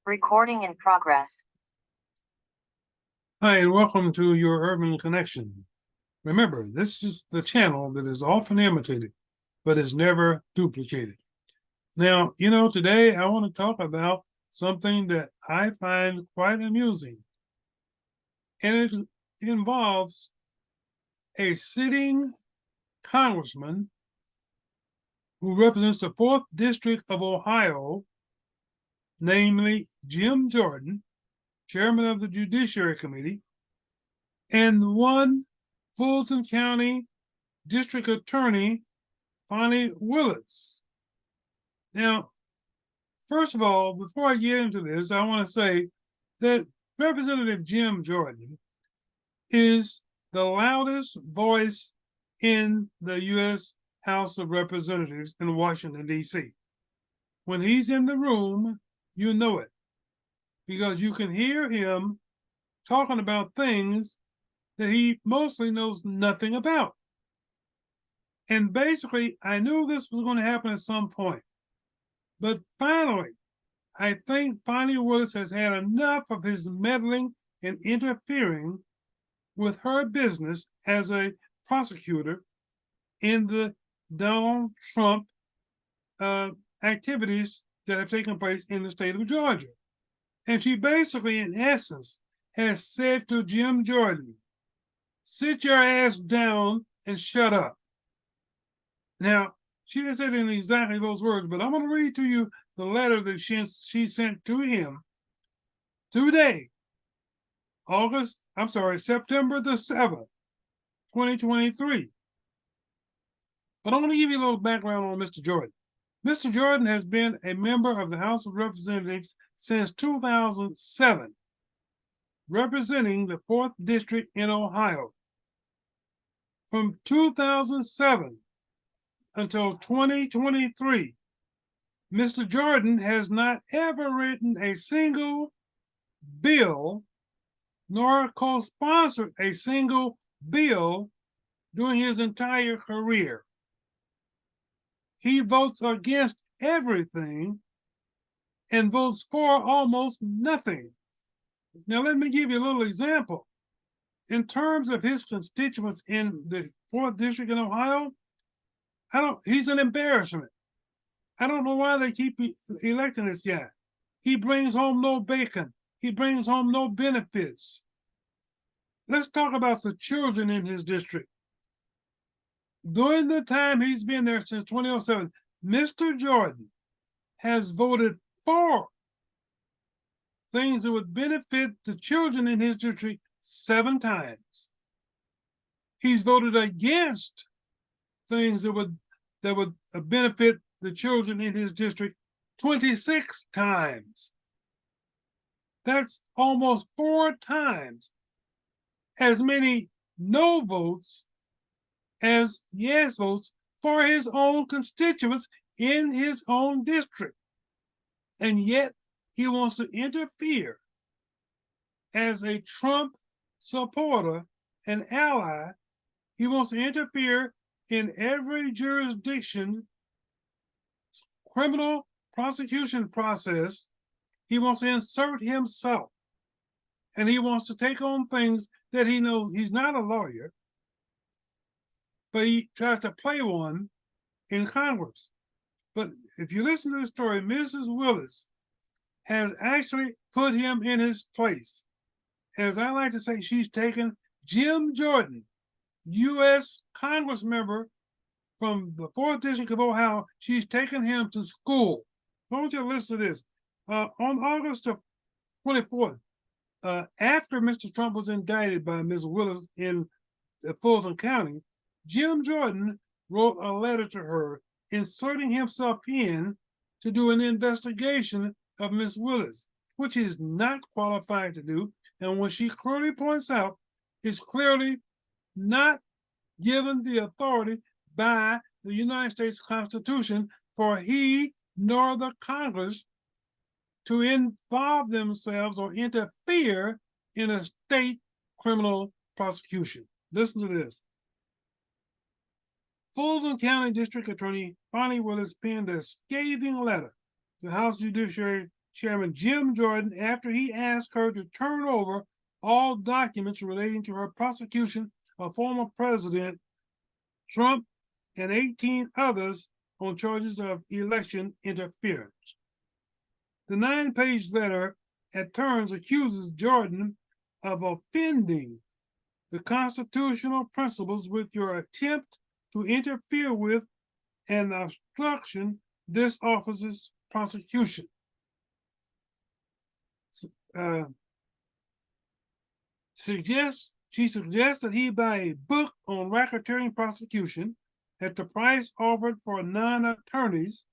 Recording in progress. Hi, and welcome to your Urban Connection. Remember, this is the channel that is often imitated, but is never duplicated. Now, today I want to talk about something that I find quite amusing. And it involves a sitting congressman who represents the 4th District of Ohio, namely Jim Jordan, chairman of the Judiciary Committee, and one Fulton County District Attorney, Fani Willis. Now, first of all, before I get into this, I want to say that Representative Jim Jordan is the loudest voice in the U.S. House of Representatives in Washington, D.C. When he's in the room, you know it, because you can hear him talking about things that he mostly knows nothing about. And basically, I knew this was going to happen at some point. But finally, I think Fani Willis has had enough of his meddling and interfering with her business as a prosecutor in the Donald Trump activities that have taken place in the state of Georgia. And she basically, in essence, has said to Jim Jordan, sit your ass down and shut up. Now, she didn't say it in exactly those words, but I'm going to read to you the letter that she sent to him today, September the 7th, 2023. But I'm going to give you a little background on Mr. Jordan. Mr. Jordan has been a member of the House of Representatives since 2007, representing the 4th District in Ohio. From 2007 until 2023, Mr. Jordan has not ever written a single bill nor co-sponsored a single bill during his entire career. He votes against everything and votes for almost nothing. Now, let me give you a little example. In terms of his constituents in the 4th District in Ohio, he's an embarrassment. I don't know why they keep electing this guy. He brings home no bacon. He brings home no benefits. Let's talk about the children in his district. During the time he's been there since 2007, Mr. Jordan has voted for things that would benefit the children in his district 7 times. He's voted against things that would benefit the children in his district 26 times. That's almost 4 times as many no votes as yes votes for his own constituents in his own district. And yet he wants to interfere as a Trump supporter and ally. He wants to interfere in every jurisdiction criminal prosecution process. He wants to insert himself, and he wants to take on things that he knows. He's not a lawyer, but he tries to play one in Congress. But if you listen to the story, Mrs. Willis has actually put him in his place. As I like to say, she's taken Jim Jordan, U.S. Congress member from the 4th District of Ohio, she's taken him to school. I want you to listen to this. On August 24th, after Mr. Trump was indicted by Ms. Willis in Fulton County, Jim Jordan wrote a letter to her inserting himself in to do an investigation of Ms. Willis, which he is not qualified to do, and what she clearly points out is clearly not given the authority by the United States Constitution for he nor the Congress to involve themselves or interfere in a state criminal prosecution. Listen to this. Fulton County District Attorney Fani Willis penned a scathing letter to House Judiciary Chairman Jim Jordan after he asked her to turn over all documents relating to her prosecution of former President Trump and 18 others on charges of election interference. The 9-page letter at turns accuses Jordan of offending the constitutional principles with your attempt to interfere with and obstruction this office's prosecution. She suggests that he buy a book on racketeering prosecution at the price offered for non-attorneys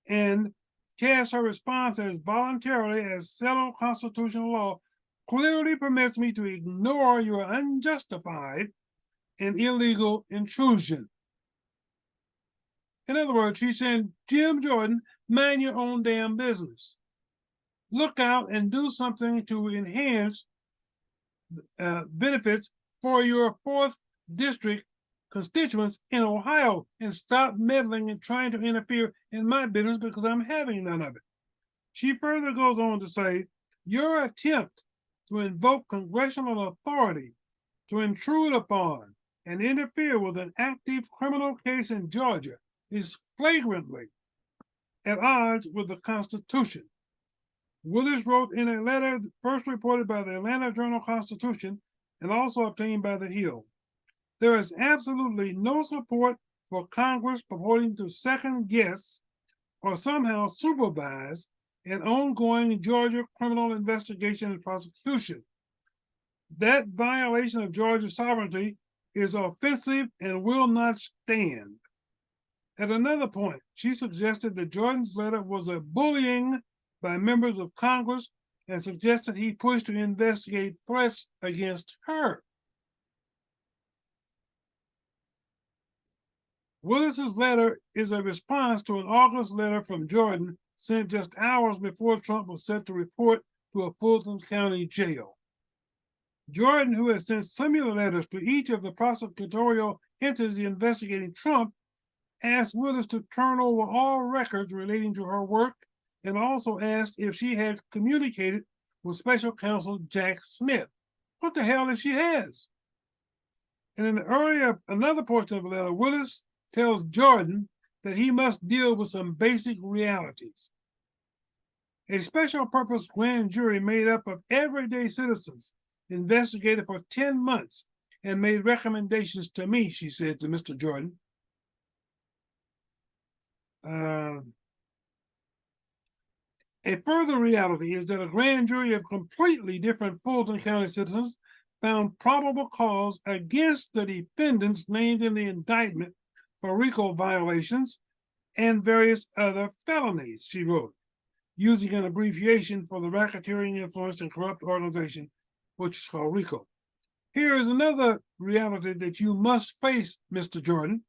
and cast her response as voluntarily as settled constitutional law clearly permits me to ignore your unjustified and illegal intrusion. In other words, she's saying, Jim Jordan, mind your own damn business. Look out and do something to enhance benefits for your 4th district constituents in Ohio and stop meddling and trying to interfere in my business because I'm having none of it. She further goes on to say, your attempt to invoke congressional authority to intrude upon and interfere with an active criminal case in Georgia is flagrantly at odds with the Constitution. Willis wrote in a letter first reported by the Atlanta Journal-Constitution and also obtained by The Hill. There is absolutely no support for Congress purporting to second guess or somehow supervise an ongoing Georgia criminal investigation and prosecution. That violation of Georgia's sovereignty is offensive and will not stand. At another point, she suggested that Jordan's letter was a bullying by members of Congress and suggested he pushed to investigate threats against her. Willis's letter is a response to an August letter from Jordan sent just hours before Trump was set to report to a Fulton County jail. Jordan, who has sent similar letters to each of the prosecutorial entities investigating Trump, asked Willis to turn over all records relating to her work and also asked if she had communicated with Special Counsel Jack Smith. What the hell if she has? And in another portion of the letter, Willis tells Jordan that he must deal with some basic realities. A special purpose grand jury made up of everyday citizens investigated for 10 months and made recommendations to me, she said to Mr. Jordan. A further reality is that a grand jury of completely different Fulton County citizens found probable cause against the defendants named in the indictment for RICO violations and various other felonies, she wrote, using an abbreviation for the racketeering, influenced, and corrupt organization, which is called RICO. Here is another reality that you must face, Mr. Jordan.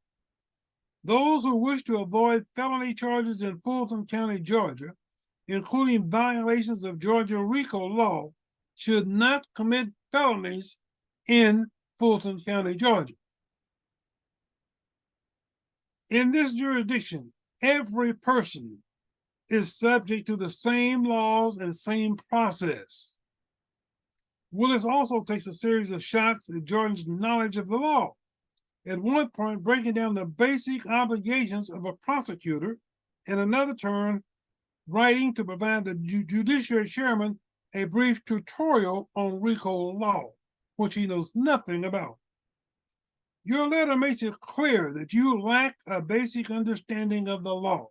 Those who wish to avoid felony charges in Fulton County, Georgia, including violations of Georgia RICO law, should not commit felonies in Fulton County, Georgia. In this jurisdiction, every person is subject to the same laws and same process. Willis also takes a series of shots at Jordan's knowledge of the law, at one point breaking down the basic obligations of a prosecutor, and another turn writing to provide the judiciary chairman a brief tutorial on RICO law, which he knows nothing about. Your letter makes it clear that you lack a basic understanding of the law,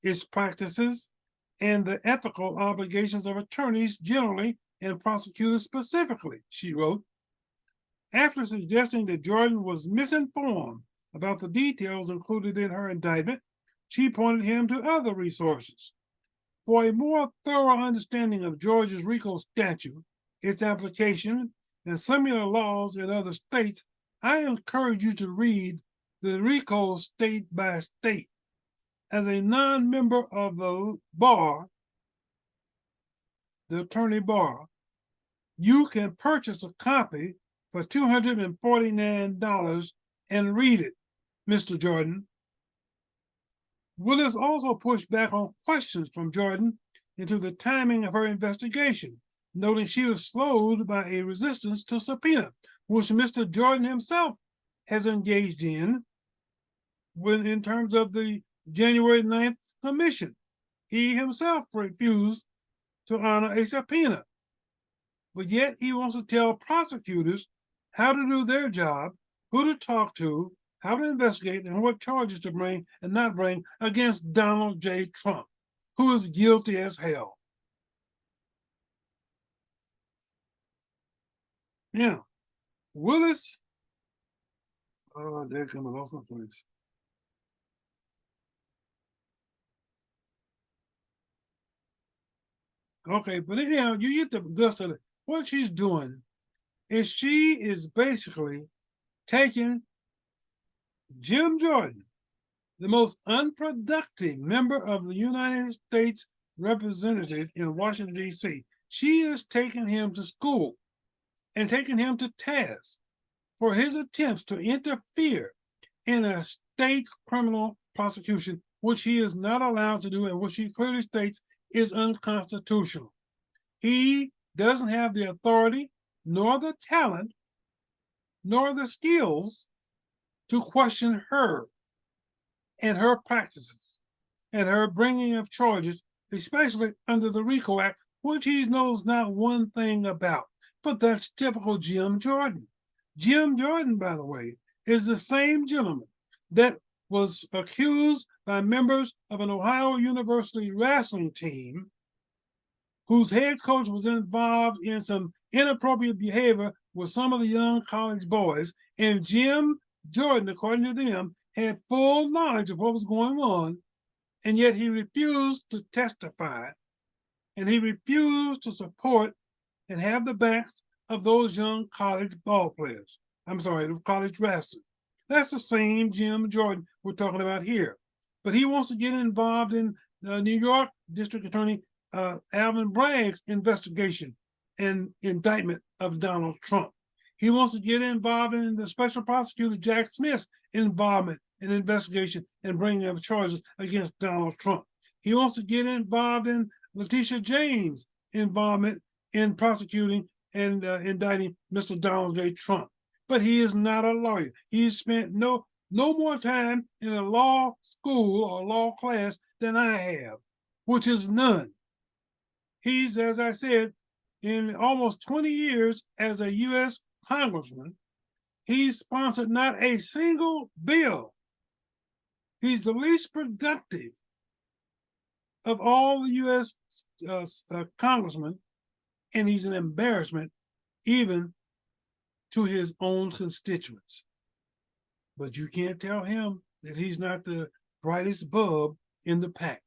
its practices, and the ethical obligations of attorneys generally and prosecutors specifically, she wrote. After suggesting that Jordan was misinformed about the details included in her indictment, she pointed him to other resources. For a more thorough understanding of Georgia's RICO statute, its application, and similar laws in other states, I encourage you to read the RICO state by state. As a non-member of the bar, the attorney bar, you can purchase a copy for $249 and read it, Mr. Jordan. Willis also pushed back on questions from Jordan into the timing of her investigation, noting she was slowed by a resistance to subpoena, which Mr. Jordan himself has engaged in when, in terms of the January 9th commission. He himself refused to honor a subpoena, but yet he wants to tell prosecutors how to do their job, who to talk to, how to investigate, and what charges to bring and not bring against Donald J. Trump, who is guilty as hell. Yeah, Willis, oh, there come, I lost my place. Okay, but anyhow, you get the gist of it. What she's doing is she is basically taking Jim Jordan, the most unproductive member of the United States representative in Washington, D.C. She is taking him to school and taking him to task for his attempts to interfere in a state criminal prosecution, which he is not allowed to do and which he clearly states is unconstitutional. He doesn't have the authority, nor the talent, nor the skills to question her and her practices and her bringing of charges, especially under the RICO Act, which he knows not one thing about. But that's typical Jim Jordan. Jim Jordan, by the way, is the same gentleman that was accused by members of an Ohio University wrestling team whose head coach was involved in some inappropriate behavior with some of the young college boys. And Jim Jordan, according to them, had full knowledge of what was going on, and yet he refused to testify, and he refused to support and have the backs of those young college ball players. I'm sorry, the college wrestlers. That's the same Jim Jordan we're talking about here. But he wants to get involved in the New York District Attorney Alvin Bragg's investigation and indictment of Donald Trump. He wants to get involved in the special prosecutor Jack Smith's involvement in investigation and bringing of charges against Donald Trump. He wants to get involved in Letitia James' involvement in prosecuting and indicting Mr. Donald J. Trump. But he is not a lawyer. He's spent no more time in a law school or law class than I have, which is none. He's, as I said, in almost 20 years as a U.S. congressman, he's sponsored not a single bill. He's the least productive of all the U.S. Congressmen, and he's an embarrassment even to his own constituents. But you can't tell him that he's not the brightest bulb in the pack.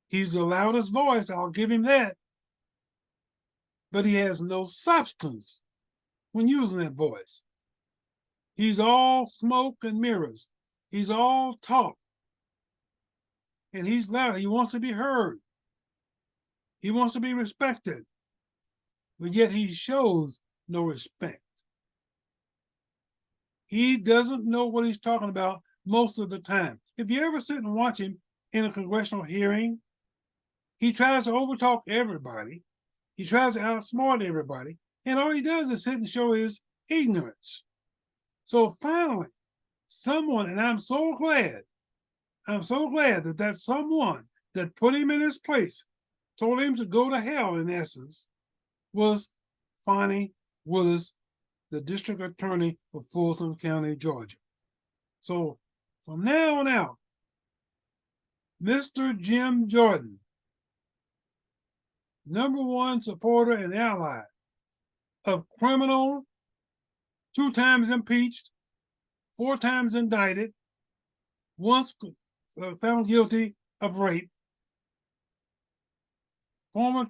He's the loudest voice, I'll give him that. But he has no substance when using that voice. He's all smoke and mirrors. He's all talk. And he's loud. He wants to be heard. He wants to be respected. But yet he shows no respect. He doesn't know what he's talking about most of the time. If you ever sit and watch him in a congressional hearing, he tries to overtalk everybody. He tries to outsmart everybody. And all he does is sit and show his ignorance. So finally, someone, and I'm so glad that that someone that put him in his place, told him to go to hell in essence, was Fani Willis, the district attorney for Fulton County, Georgia. So from now on out, Mr. Jim Jordan, #1 supporter and ally of criminal, 2 times impeached, 4 times indicted, once found guilty of rape, former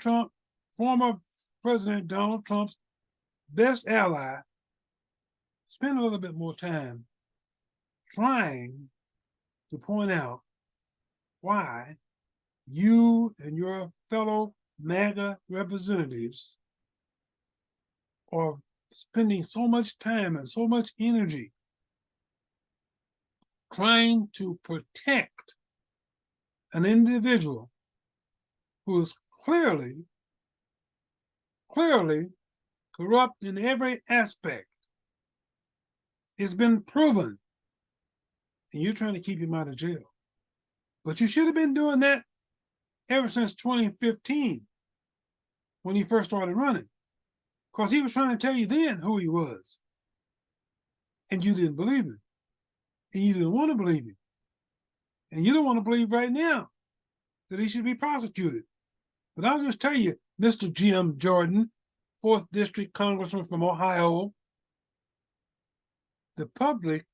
President Donald Trump's best ally, spend a little bit more time trying to point out why you and your fellow MAGA representatives are spending so much time and so much energy trying to protect an individual who is clearly corrupt in every aspect. It's been proven. And you're trying to keep him out of jail. But you should have been doing that ever since 2015, when he first started running. Because he was trying to tell you then who he was. And you didn't believe him. And you didn't want to believe him. And you don't want to believe right now that he should be prosecuted. But I'll just tell you, Mr. Jim Jordan, 4th District Congressman from Ohio, the public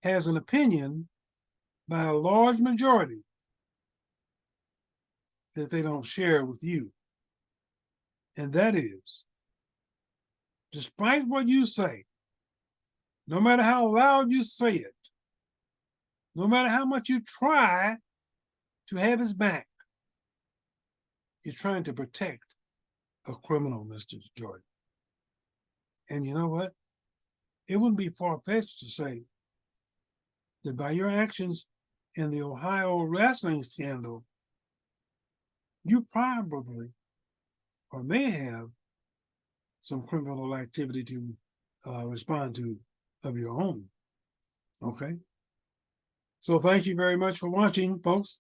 has an opinion by a large majority that they don't share with you. And that is, despite what you say, no matter how loud you say it, no matter how much you try to have his back, you're trying to protect a criminal, Mr. Jordan. And you know what? It wouldn't be far-fetched to say that by your actions in the Ohio wrestling scandal, you probably or may have some criminal activity to respond to of your own. Okay? So thank you very much for watching, folks,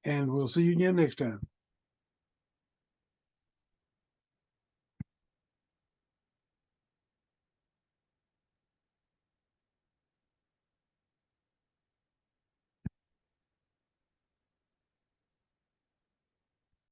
and we'll see you again next time.